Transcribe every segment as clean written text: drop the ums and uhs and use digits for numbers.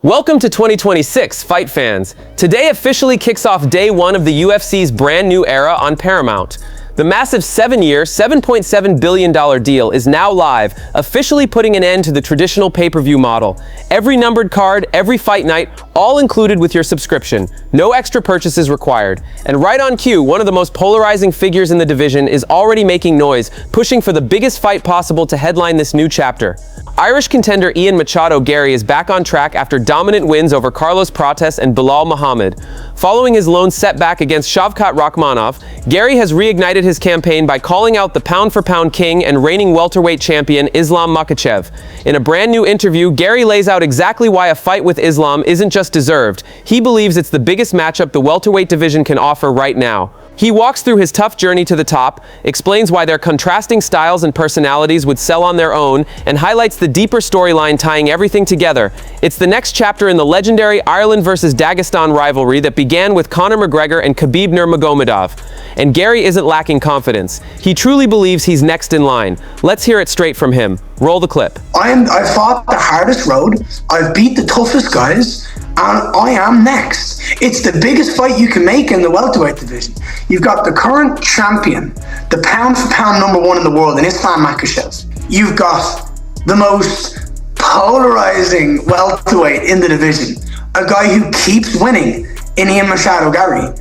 Welcome to 2026, fight fans. Today officially kicks off day one of the UFC's brand new era on Paramount. The massive 7-year, $7.7 billion deal is now live, officially putting an end to the traditional pay-per-view model. Every numbered card, every fight night, all included with your subscription. No extra purchases required. And right on cue, one of the most polarizing figures in the division is already making noise, pushing for the biggest fight possible to headline this new chapter. Irish contender Ian Machado Garry is back on track after dominant wins over Carlos Prates and Bilal Muhammad. Following his lone setback against Shavkat Rakhmonov, Garry has reignited his campaign by calling out the pound-for-pound king and reigning welterweight champion Islam Makhachev. In a brand new interview, Garry lays out exactly why a fight with Islam isn't just deserved. He believes it's the biggest matchup the welterweight division can offer right now. He walks through his tough journey to the top, explains why their contrasting styles and personalities would sell on their own, and highlights the deeper storyline tying everything together. It's the next chapter in the legendary Ireland vs. Dagestan rivalry that began with Conor McGregor and Khabib Nurmagomedov. And Garry isn't lacking confidence. He truly believes he's next in line. Let's hear it straight from him. Roll the clip. I've fought the hardest road, I've beat the toughest guys, and I am next. It's the biggest fight you can make in the welterweight division. You've got the current champion, the pound-for-pound #1 in the world, in Islam Makhachev. You've got the most polarizing welterweight in the division, a guy who keeps winning in Ian Machado Garry.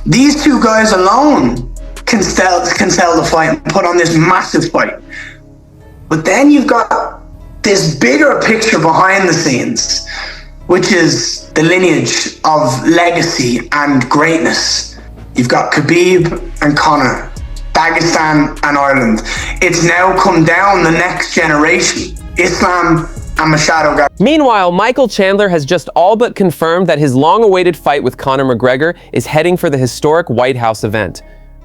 These two guys alone can sell the fight and put on this massive fight. But then you've got this bigger picture behind the scenes, which is the lineage of legacy and greatness. You've got Khabib and Conor, Dagestan and Ireland. It's now come down the next generation, Islam and Machado Garry. Meanwhile, Michael Chandler has just all but confirmed that his long-awaited fight with Conor McGregor is heading for the historic White House event.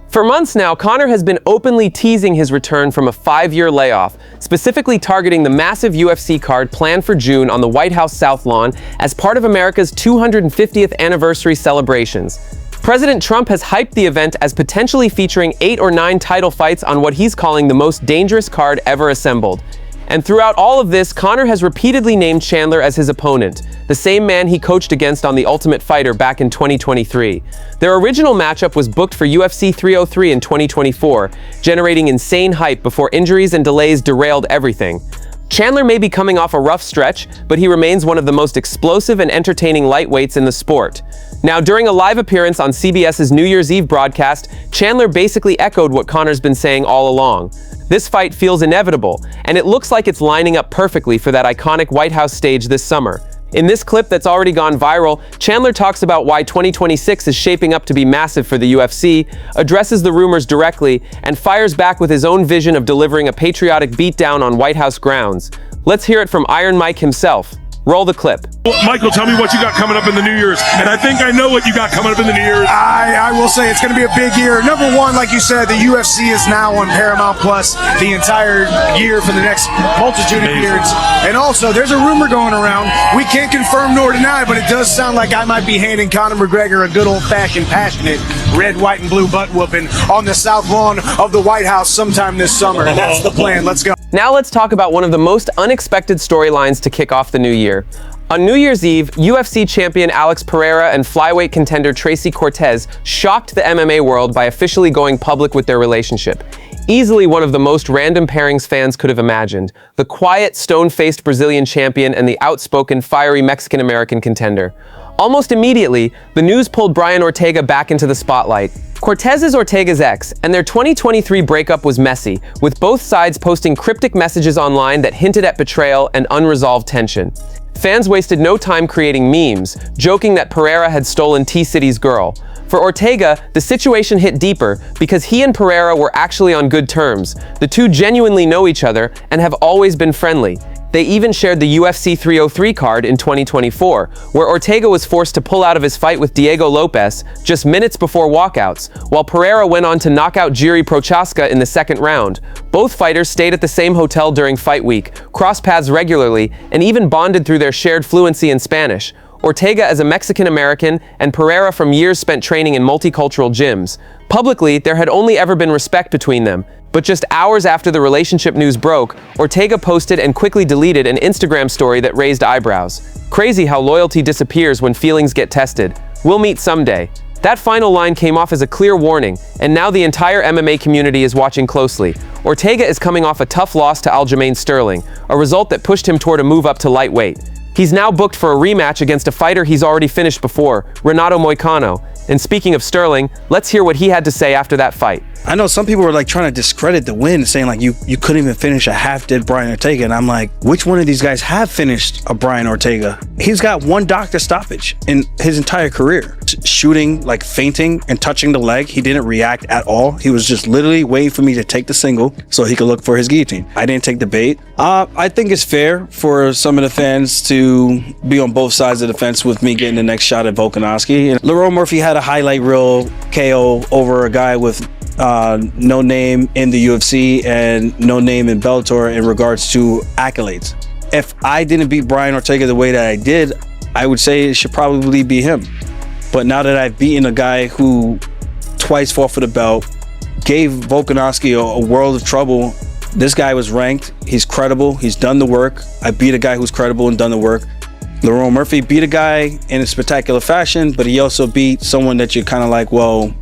For months now, Conor has been openly teasing his return from a 5-year layoff, specifically targeting the massive UFC card planned for June on the White House South Lawn as part of America's 250th anniversary celebrations. President Trump has hyped the event as potentially featuring 8 or 9 title fights on what he's calling the most dangerous card ever assembled. And throughout all of this, Conor has repeatedly named Chandler as his opponent, the same man he coached against on The Ultimate Fighter back in 2023. Their original matchup was booked for UFC 303 in 2024, generating insane hype before injuries and delays derailed everything. Chandler may be coming off a rough stretch, but he remains one of the most explosive and entertaining lightweights in the sport. Now, during a live appearance on CBS's New Year's Eve broadcast, Chandler basically echoed what Conor's been saying all along. This fight feels inevitable, and it looks like it's lining up perfectly for that iconic White House stage this summer. In this clip that's already gone viral, Chandler talks about why 2026 is shaping up to be massive for the UFC, addresses the rumors directly, and fires back with his own vision of delivering a patriotic beatdown on White House grounds. Let's hear it from Iron Mike himself. Roll the clip. Michael, tell me what you got coming up in the New Year's. And I think I know what you got coming up in the New Year's. I will say it's going to be a big year. Number one, like you said, the UFC is now on Paramount Plus the entire year for the next multitude of years. And also, there's a rumor going around. We can't confirm nor deny, but it does sound like I might be handing Conor McGregor a good old-fashioned, passionate red, white, and blue butt whooping on the South Lawn of the White House sometime this summer. And that's the plan. Let's go. Now let's talk about one of the most unexpected storylines to kick off the new year. On New Year's Eve, UFC champion Alex Pereira and flyweight contender Tracy Cortez shocked the MMA world by officially going public with their relationship. Easily one of the most random pairings fans could have imagined. The quiet, stone-faced Brazilian champion and the outspoken, fiery Mexican-American contender. Almost immediately, the news pulled Brian Ortega back into the spotlight. Cortez is Ortega's ex, and their 2023 breakup was messy, with both sides posting cryptic messages online that hinted at betrayal and unresolved tension. Fans wasted no time creating memes, joking that Pereira had stolen T-City's girl. For Ortega, the situation hit deeper because he and Pereira were actually on good terms. The two genuinely know each other and have always been friendly. They even shared the UFC 303 card in 2024, where Ortega was forced to pull out of his fight with Diego Lopes just minutes before walkouts, while Pereira went on to knock out Jiri Prochaska in the second round. Both fighters stayed at the same hotel during fight week, crossed paths regularly, and even bonded through their shared fluency in Spanish. Ortega as a Mexican-American, and Pereira from years spent training in multicultural gyms. Publicly, there had only ever been respect between them. But just hours after the relationship news broke, Ortega posted and quickly deleted an Instagram story that raised eyebrows. Crazy how loyalty disappears when feelings get tested. We'll meet someday. That final line came off as a clear warning, and now the entire MMA community is watching closely. Ortega is coming off a tough loss to Aljamain Sterling, a result that pushed him toward a move up to lightweight. He's now booked for a rematch against a fighter he's already finished before, Renato Moicano. And speaking of Sterling, let's hear what he had to say after that fight. I know some people were like trying to discredit the win, saying like you couldn't even finish a half-dead Brian Ortega, and I'm like, which one of these guys have finished a Brian Ortega? He's got one doctor stoppage in his entire career. Shooting, like feinting and touching the leg, he didn't react at all. He was just literally waiting for me to take the single so he could look for his guillotine. I didn't take the bait. I think it's fair for some of the fans to be on both sides of the fence with me getting the next shot at Volkanovski. And Lerone Murphy had a highlight reel KO over a guy with no name in the UFC and no name in Bellator in regards to accolades. If I didn't beat Brian Ortega the way that I did, I would say it should probably be him. But now that I've beaten a guy who twice fought for the belt, gave Volkanovski a world of trouble, this guy was ranked, he's credible, he's done the work. I beat a guy who's credible and done the work. Lerone Murphy beat a guy in a spectacular fashion, but he also beat someone that you're kind of like, well,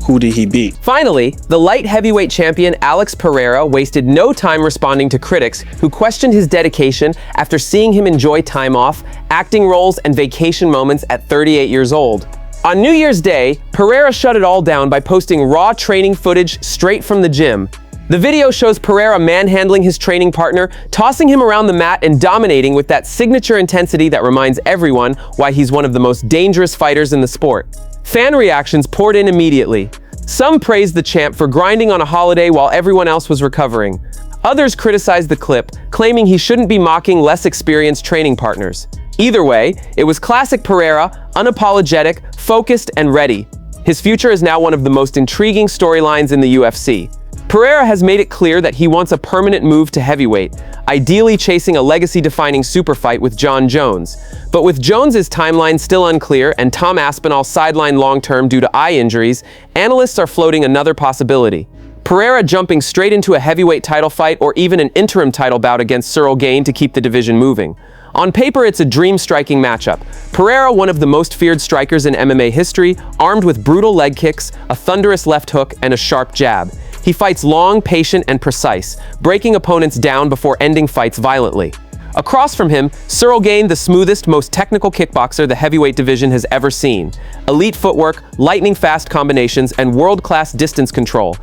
who did he beat? Finally, the light heavyweight champion Alex Pereira wasted no time responding to critics who questioned his dedication after seeing him enjoy time off, acting roles, and vacation moments at 38 years old. On New Year's Day, Pereira shut it all down by posting raw training footage straight from the gym. The video shows Pereira manhandling his training partner, tossing him around the mat and dominating with that signature intensity that reminds everyone why he's one of the most dangerous fighters in the sport. Fan reactions poured in immediately. Some praised the champ for grinding on a holiday while everyone else was recovering. Others criticized the clip, claiming he shouldn't be mocking less experienced training partners. Either way, it was classic Pereira, unapologetic, focused, and ready. His future is now one of the most intriguing storylines in the UFC. Pereira has made it clear that he wants a permanent move to heavyweight, ideally chasing a legacy-defining super fight with Jon Jones. But with Jones's timeline still unclear and Tom Aspinall sidelined long-term due to eye injuries, analysts are floating another possibility. Pereira jumping straight into a heavyweight title fight or even an interim title bout against Cyril Gane to keep the division moving. On paper, it's a dream-striking matchup. Pereira, one of the most feared strikers in MMA history, armed with brutal leg kicks, a thunderous left hook, and a sharp jab. He fights long, patient, and precise, breaking opponents down before ending fights violently. Across from him, Cyril Gane, the smoothest, most technical kickboxer the heavyweight division has ever seen. Elite footwork, lightning-fast combinations, and world-class distance control.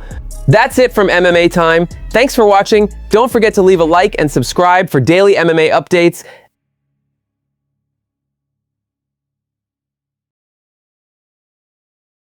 That's it from MMA Time. Thanks for watching. Don't forget to leave a like and subscribe for daily MMA updates.